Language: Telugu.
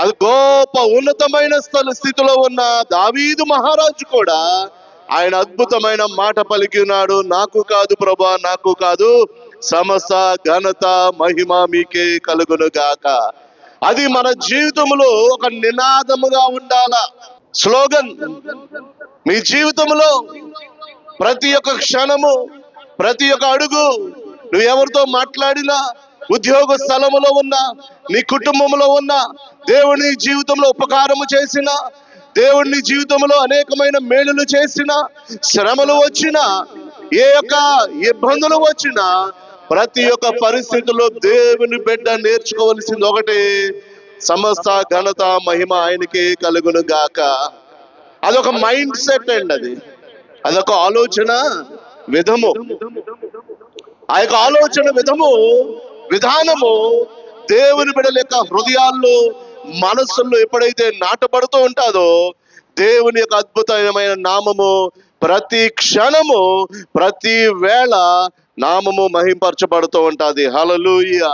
అది గొప్ప ఉన్నతమైన స్థితిలో ఉన్న దావీదు మహారాజు కూడా ఆయన అద్భుతమైన మాట పలికి ఉన్నాడు. నాకు కాదు ప్రభా, నాకు కాదు, సమస్త ఘనత మహిమ మీకే కలుగును గాక. అది మన జీవితంలో ఒక నినాదముగా ఉండాల, స్లోగన్. మీ జీవితంలో ప్రతి ఒక్క క్షణము, ప్రతి ఒక్క అడుగు, నువ్వు ఎవరితో మాట్లాడినా, ఉద్యోగ స్థలములో ఉన్నా, నీ కుటుంబంలో ఉన్నా, దేవుని జీవితంలో ఉపకారము చేసిన, దేవుని జీవితంలో అనేకమైన మేలులు చేసిన, శ్రమలు వచ్చినా, ఏ యొక్క ఇబ్బందులు వచ్చినా, ప్రతి ఒక్క పరిస్థితుల్లో దేవుని బిడ్డ నేర్చుకోవలసింది ఒకటి, సమస్త ఘనత మహిమ ఆయనకే కలుగును గాక. అదొక మైండ్ సెట్ అండి, అదొక ఆలోచన విధము. ఆ యొక్క ఆలోచన విధానము దేవుని బిడ్డల యొక్క హృదయాల్లో, మనస్సుల్లో ఎప్పుడైతే నాటబడుతూ ఉంటుందో, దేవుని యొక్క అద్భుతమైన నామము ప్రతి క్షణము, ప్రతి వేళ నామము మహింపరచబడుతూ ఉంటుంది. హల్లెలూయా.